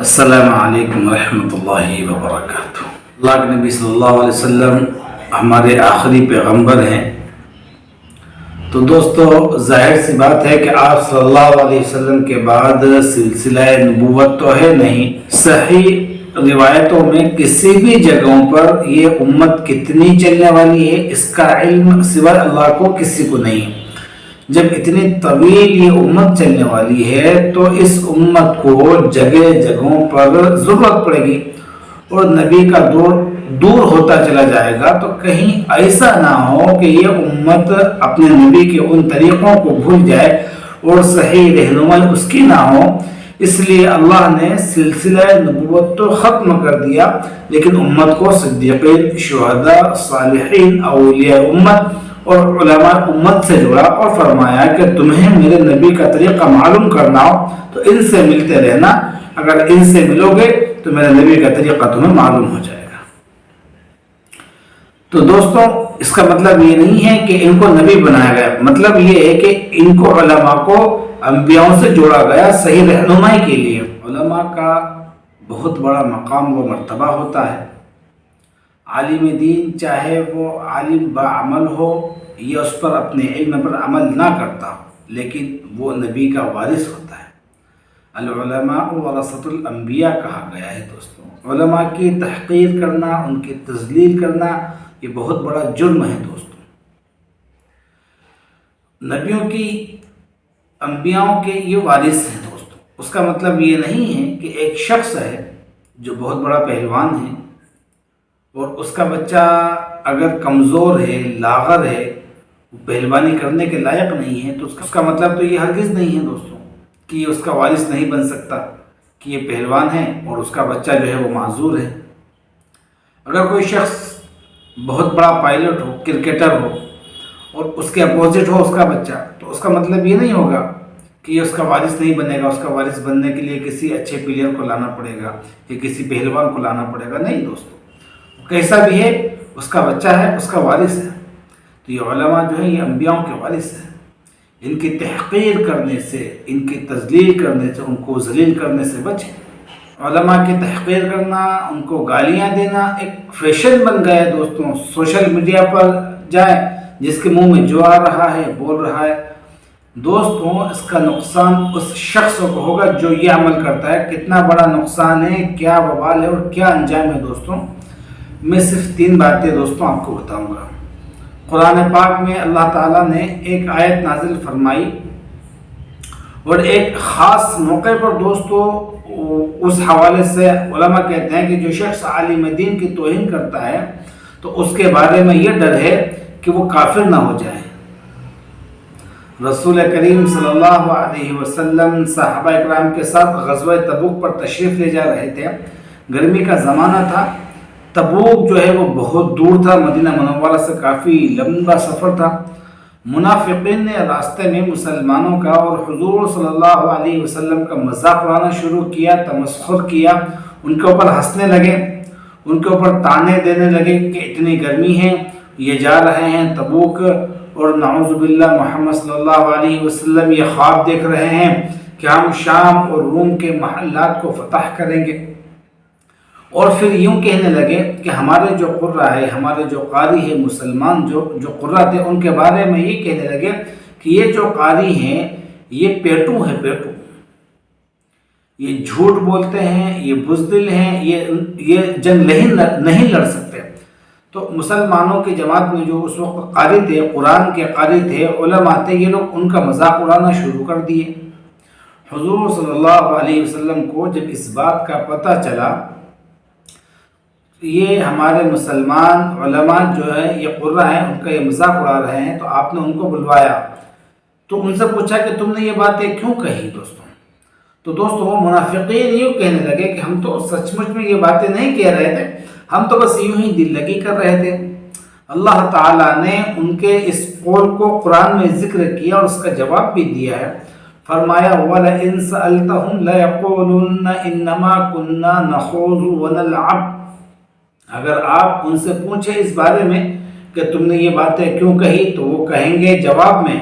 السلام علیکم ورحمۃ اللہ وبرکاتہ۔ اللہ کے نبی صلی اللہ علیہ وسلم ہمارے آخری پیغمبر ہیں، تو دوستو ظاہر سی بات ہے کہ آپ صلی اللہ علیہ وسلم کے بعد سلسلہ نبوت تو ہے نہیں۔ صحیح روایتوں میں کسی بھی جگہوں پر یہ امت کتنی چلنے والی ہے اس کا علم سوائے اللہ کو کسی کو نہیں ہے۔ جب اتنی طویل یہ امت چلنے والی ہے تو اس امت کو جگہ جگہوں پر ضرورت پڑے گی اور نبی کا دور دور ہوتا چلا جائے گا، تو کہیں ایسا نہ ہو کہ یہ امت اپنے نبی کے ان طریقوں کو بھول جائے اور صحیح رہنمائی اس کی نہ ہو۔ اس لیے اللہ نے سلسلہ نبوت تو ختم کر دیا، لیکن امت کو صدیقین، شہداء، صالحین، اولیاء امت اور علماء امت سے جوڑا اور فرمایا کہ تمہیں میرے نبی کا طریقہ معلوم کرنا ہو تو ان سے ملتے رہنا، اگر ان سے ملو گے تو میرے نبی کا طریقہ تمہیں معلوم ہو جائے گا۔ تو دوستوں اس کا مطلب یہ نہیں ہے کہ ان کو نبی بنایا گیا، مطلب یہ ہے کہ ان کو علماء کو انبیاءوں سے جوڑا گیا صحیح رہنمائی کے لیے۔ علماء کا بہت بڑا مقام و مرتبہ ہوتا ہے۔ عالم دین چاہے وہ عالم باعمل ہو یا اس پر اپنے علم پر عمل نہ کرتا ہو، لیکن وہ نبی کا وارث ہوتا ہے۔ العلماء ورثۃ الانبیاء کہا گیا ہے۔ دوستوں علماء کی تحقیر کرنا، ان کی تذلیل کرنا یہ بہت بڑا جرم ہے۔ دوستوں نبیوں کی، انبیاءوں کے یہ وارث ہیں۔ دوستوں اس کا مطلب یہ نہیں ہے کہ ایک شخص ہے جو بہت بڑا پہلوان ہے اور اس کا بچہ اگر کمزور ہے، لاغر ہے، وہ پہلوانی کرنے کے لائق نہیں ہے، تو اس کا مطلب تو یہ ہرگز نہیں ہے دوستوں کہ یہ اس کا وارث نہیں بن سکتا، کہ یہ پہلوان ہے اور اس کا بچہ جو ہے وہ معذور ہے۔ اگر کوئی شخص بہت بڑا پائلٹ ہو، کرکٹر ہو اور اس کے اپوزٹ ہو اس کا بچہ، تو اس کا مطلب یہ نہیں ہوگا کہ یہ اس کا وارث نہیں بنے گا۔ اس کا وارث بننے کے لیے کسی اچھے پلیئر کو لانا پڑے گا یا کسی پہلوان کو لانا پڑے گا، نہیں دوستوں، کیسا بھی ہے اس کا بچہ ہے، اس کا وارث ہے۔ تو یہ علماء جو ہے یہ انبیاءوں کے وارث ہیں۔ ان کی تحقیر کرنے سے، ان کی تذلیل کرنے سے، ان کو ذلیل کرنے سے بچیں۔ علماء کی تحقیر کرنا، ان کو گالیاں دینا ایک فیشن بن گیا ہے۔ دوستوں سوشل میڈیا پر جائیں، جس کے منہ میں جو آ رہا ہے بول رہا ہے۔ دوستوں اس کا نقصان اس شخص کو ہوگا جو یہ عمل کرتا ہے۔ کتنا بڑا نقصان ہے، کیا وبال ہے اور کیا انجام ہے۔ دوستوں میں صرف 3 باتیں دوستوں آپ کو بتاؤں گا۔ قرآن پاک میں اللہ تعالیٰ نے ایک آیت نازل فرمائی اور ایک خاص موقع پر دوستوں اس حوالے سے علماء کہتے ہیں کہ جو شخص عالم دین کی توہین کرتا ہے تو اس کے بارے میں یہ ڈر ہے کہ وہ کافر نہ ہو جائے۔ رسول کریم صلی اللہ علیہ وسلم صحابہ اکرام کے ساتھ غزوہ تبوک پر تشریف لے جا رہے تھے۔ گرمی کا زمانہ تھا۔ تبوک جو ہے وہ بہت دور تھا، مدینہ منورہ سے کافی لمبا سفر تھا۔ منافقین نے راستے میں مسلمانوں کا اور حضور صلی اللہ علیہ وسلم کا مذاق اڑانا شروع کیا، تمسخر کیا، ان کے اوپر ہنسنے لگے، ان کے اوپر طعنے دینے لگے کہ اتنی گرمی ہے، یہ جا رہے ہیں تبوک اور نعوذ باللہ محمد صلی اللہ علیہ وسلم یہ خواب دیکھ رہے ہیں کہ ہم شام اور روم کے محلات کو فتح کریں گے۔ اور پھر یوں کہنے لگے کہ ہمارے جو قرہ ہے، ہمارے جو قاری ہے، مسلمان جو قرہ تھے، ان کے بارے میں یہ کہنے لگے کہ یہ جو قاری ہیں یہ پیٹو ہیں، پیٹو، یہ جھوٹ بولتے ہیں، یہ بزدل ہیں، یہ جنگ نہیں لڑ سکتے۔ تو مسلمانوں کی جماعت میں جو اس وقت قاری تھے، قرآن کے قاری تھے، علماء تھے، یہ لوگ ان کا مذاق اڑانا شروع کر دیے۔ حضور صلی اللہ علیہ وسلم کو جب اس بات کا پتہ چلا یہ ہمارے مسلمان علماء جو ہے یہ قرہ ہیں، ان کا یہ مذاق اڑا رہے ہیں، تو آپ نے ان کو بلوایا، تو ان سے پوچھا کہ تم نے یہ باتیں کیوں کہی دوستوں؟ تو دوستوں وہ منافقین یہ کہنے لگے کہ ہم تو سچ مچ میں یہ باتیں نہیں کہہ رہے تھے، ہم تو بس یوں ہی دل لگی کر رہے تھے۔ اللہ تعالیٰ نے ان کے اس قول کو قرآن میں ذکر کیا اور اس کا جواب بھی دیا ہے۔ فرمایا وَلَئِن سَأَلْتَهُمْ لَيَقُولُنَّ إِنَّمَا كُنَّا نَخُوضُ وَنَلْعَبُ، اگر آپ ان سے پوچھیں اس بارے میں کہ تم نے یہ باتیں کیوں کہی، تو وہ کہیں گے جواب میں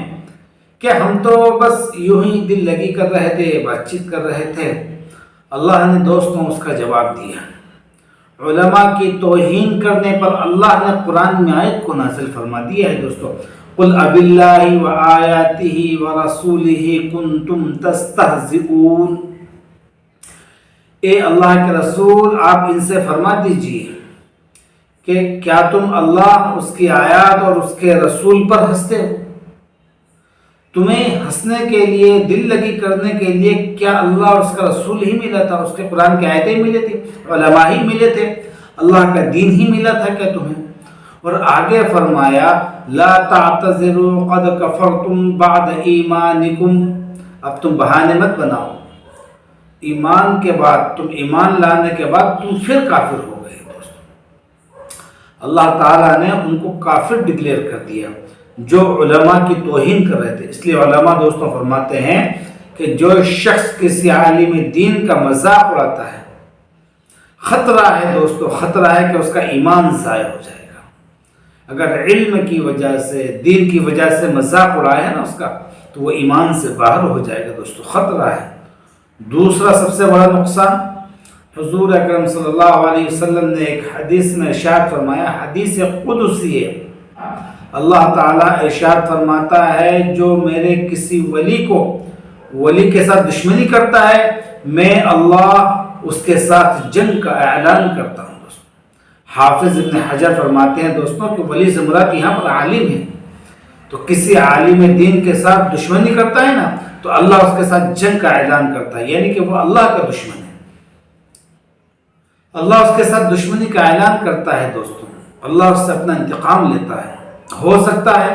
کہ ہم تو بس یوں ہی دل لگی کر رہے تھے، بات چیت کر رہے تھے۔ اللہ نے دوستوں اس کا جواب دیا۔ علماء کی توہین کرنے پر اللہ نے قرآن میں آیت کو نازل فرما دیا ہے دوستوں، قُلْ أَبِاللَّهِ وَآيَاتِهِ وَرَسُولِهِ كُنْتُمْ تَسْتَهْزِئُونَ، اے اللہ کے رسول آپ ان سے فرما دیجئے کہ کیا تم اللہ، اس کی آیات اور اس کے رسول پر ہنستے ہو؟ تمہیں ہنسنے کے لیے، دل لگی کرنے کے لیے کیا اللہ اور اس کا رسول ہی ملا تھا؟ اس کے قرآن کی آیتیں ملے تھے، علماء ہی ملے تھے، اللہ کا دین ہی ملا تھا کیا تمہیں؟ اور آگے فرمایا لا تعتذروا قد کفرتم بعد ایمانکم، اب تم بہانے مت بناؤ، ایمان کے بعد، تم ایمان لانے کے بعد تم پھر کافر ہو گئے دوستو۔ اللہ تعالیٰ نے ان کو کافر ڈکلیئر کر دیا جو علماء کی توہین کر رہے تھے۔ اس لیے علماء دوستوں فرماتے ہیں کہ جو شخص کسی عالم دین کا مذاق اڑاتا ہے، خطرہ ہے دوستو، خطرہ ہے کہ اس کا ایمان ضائع ہو جائے گا۔ اگر علم کی وجہ سے، دین کی وجہ سے مذاق اڑایا ہے نا اس کا، تو وہ ایمان سے باہر ہو جائے گا دوستو، خطرہ ہے۔ دوسرا سب سے بڑا نقصان، حضور اکرم صلی اللہ علیہ وسلم نے ایک حدیث میں ارشاد فرمایا، حدیث قدسی ہے، اللہ تعالیٰ ارشاد فرماتا ہے جو میرے کسی ولی کے ساتھ دشمنی کرتا ہے، میں اللہ اس کے ساتھ جنگ کا اعلان کرتا ہوں دوستوں۔ حافظ ابن حجر فرماتے ہیں دوستوں کہ ولی سے مراد یہاں پر عالم ہے، تو کسی عالم دین کے ساتھ دشمنی کرتا ہے نا، تو اللہ اس کے ساتھ جنگ کا اعلان کرتا ہے، یعنی کہ وہ اللہ کا دشمن ہے، اللہ اس کے ساتھ دشمنی کا اعلان کرتا ہے دوستوں، اللہ اس سے اپنا انتقام لیتا ہے۔ ہو سکتا ہے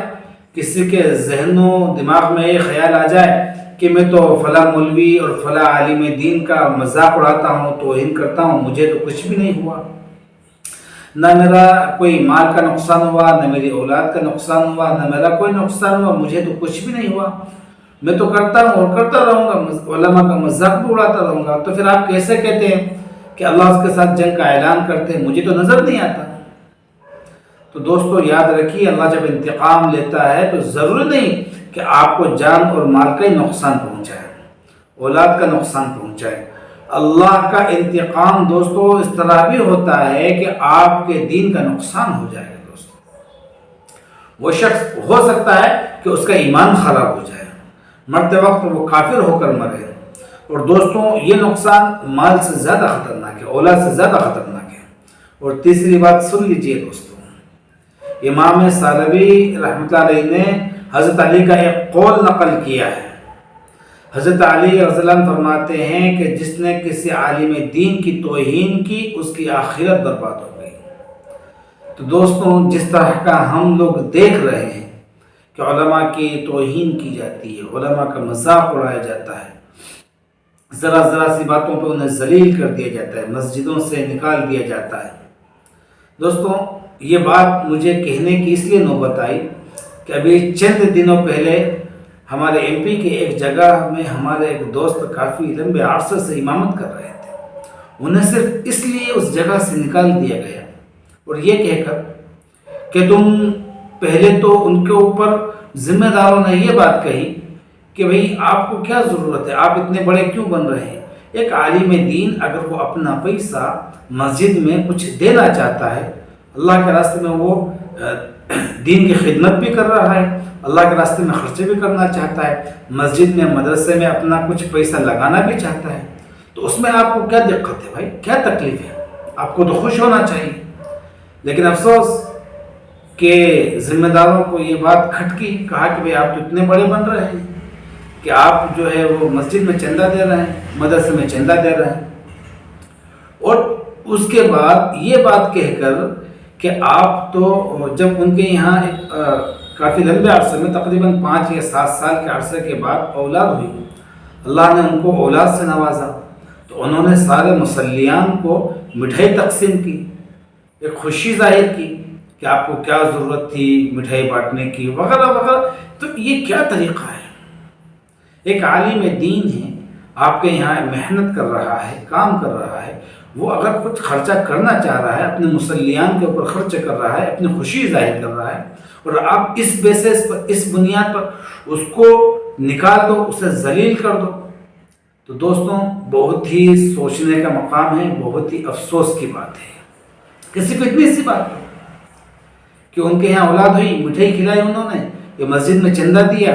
کسی کے ذہن و دماغ میں یہ خیال آ جائے کہ میں تو فلاں مولوی اور فلاں عالم دین کا مذاق اڑاتا ہوں، توہین کرتا ہوں، مجھے تو کچھ بھی نہیں ہوا، نہ میرا کوئی مال کا نقصان ہوا، نہ میری اولاد کا نقصان ہوا، نہ میرا کوئی نقصان ہوا، مجھے تو کچھ بھی نہیں ہوا، میں تو کرتا ہوں اور کرتا رہوں گا، علماء کا مذاق بھی اڑاتا رہوں گا۔ تو پھر آپ کیسے کہتے ہیں کہ اللہ اس کے ساتھ جنگ کا اعلان کرتے ہیں؟ مجھے تو نظر نہیں آتا۔ تو دوستو یاد رکھیے، اللہ جب انتقام لیتا ہے تو ضروری نہیں کہ آپ کو جان اور مال کا ہی نقصان پہنچائے، اولاد کا نقصان پہنچائے۔ اللہ کا انتقام دوستو اس طرح بھی ہوتا ہے کہ آپ کے دین کا نقصان ہو جائے گا دوستو۔ وہ شخص ہو سکتا ہے کہ اس کا ایمان خراب ہو جائے، مرتے وقت وہ کافر ہو کر مرے، اور دوستوں یہ نقصان مال سے زیادہ خطرناک ہے، اولاد سے زیادہ خطرناک ہے۔ اور تیسری بات سن لیجئے دوستوں، امام سالبی رحمۃ اللہ علیہ نے حضرت علی کا ایک قول نقل کیا ہے۔ حضرت علی رضی اللہ عنہ فرماتے ہیں کہ جس نے کسی عالم دین کی توہین کی، اس کی آخرت برباد ہو گئی۔ تو دوستوں جس طرح کا ہم لوگ دیکھ رہے ہیں کہ علماء کی توہین کی جاتی ہے، علماء کا مذاق اڑایا جاتا ہے، ذرا ذرا سی باتوں پہ انہیں ذلیل کر دیا جاتا ہے، مسجدوں سے نکال دیا جاتا ہے۔ دوستوں یہ بات مجھے کہنے کی اس لیے نوبت آئی کہ ابھی چند دنوں پہلے ہمارے ایم پی کے ایک جگہ میں ہمارے ایک دوست کافی لمبے عرصے سے امامت کر رہے تھے، انہیں صرف اس لیے اس جگہ سے نکال دیا گیا، اور یہ کہہ کر کہ تم پہلے تو ان کے اوپر ذمہ داروں نے یہ بات کہی کہ بھئی آپ کو کیا ضرورت ہے، آپ اتنے بڑے کیوں بن رہے ہیں؟ ایک عالم دین اگر وہ اپنا پیسہ مسجد میں کچھ دینا چاہتا ہے، اللہ کے راستے میں وہ دین کی خدمت بھی کر رہا ہے، اللہ کے راستے میں خرچے بھی کرنا چاہتا ہے، مسجد میں مدرسے میں اپنا کچھ پیسہ لگانا بھی چاہتا ہے، تو اس میں آپ کو کیا دقت ہے بھائی، کیا تکلیف ہے؟ آپ کو تو خوش ہونا چاہیے۔ لیکن افسوس کہ ذمہ داروں کو یہ بات کھٹکی، کہا کہ بھئی آپ تو اتنے بڑے بن رہے ہیں کہ آپ جو ہے وہ مسجد میں چندہ دے رہے ہیں، مدرسے میں چندہ دے رہے ہیں، اور اس کے بعد یہ بات کہہ کر کہ آپ تو جب ان کے یہاں ایک کافی لمبے عرصے میں تقریباً 5 یا 7 سال کے عرصے کے بعد اولاد ہوئی، اللہ نے ان کو اولاد سے نوازا، تو انہوں نے سارے مسلیان کو مٹھائی تقسیم کی، ایک خوشی ظاہر کی کہ آپ کو کیا ضرورت تھی مٹھائی بانٹنے کی وغیرہ وغیرہ۔ تو یہ کیا طریقہ ہے؟ ایک عالم دین ہے، آپ کے یہاں محنت کر رہا ہے، کام کر رہا ہے، وہ اگر کچھ خرچہ کرنا چاہ رہا ہے، اپنے مسلیان کے اوپر خرچ کر رہا ہے، اپنی خوشی ظاہر کر رہا ہے، اور آپ اس بیسس پر، اس بنیاد پر اس کو نکال دو، اسے ذلیل کر دو، تو دوستوں بہت ہی سوچنے کا مقام ہے، بہت ہی افسوس کی بات ہے کہ صرف اتنی سی بات ہے کہ ان کے یہاں اولاد ہوئی، مٹھائی کھلائی انہوں نے، یا مسجد میں چندہ دیا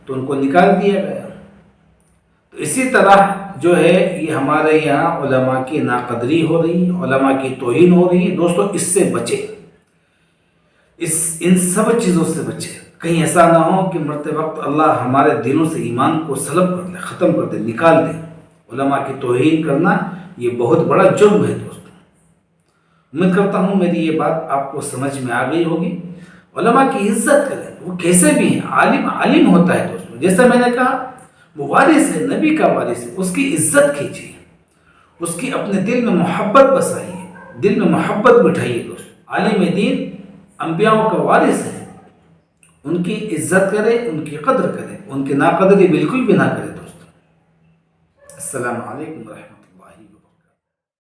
تو ان کو نکال دیا گیا۔ تو اسی طرح جو ہے یہ ہمارے یہاں علماء کی ناقدری ہو رہی ہے، علماء کی توہین ہو رہی ہے۔ دوستوں اس سے بچے، ان سب چیزوں سے بچے، کہیں ایسا نہ ہو کہ مرتے وقت اللہ ہمارے دلوں سے ایمان کو سلب کر دے، ختم کر دے، نکال دے۔ علماء کی توہین کرنا یہ بہت بڑا جرم ہے دوستوں۔ امید کرتا ہوں میری یہ بات آپ کو سمجھ میں آ گئی ہوگی۔ علماء کی عزت کریں، وہ کیسے بھی ہیں، عالم ہوتا ہے دوستوں، جیسا میں نے کہا وہ وارث ہے، نبی کا وارث ہے، اس کی عزت کیجیے، اس کی اپنے دل میں محبت بسائیے، دل میں محبت بٹھائیے دوستوں۔ عالم دین انبیاء کا وارث ہے، ان کی عزت کرے، ان کی قدر کرے، ان کی ناقدری بالکل بھی نہ کرے دوستوں۔ السلام علیکم ورحمۃ اللہ وبرکاتہ۔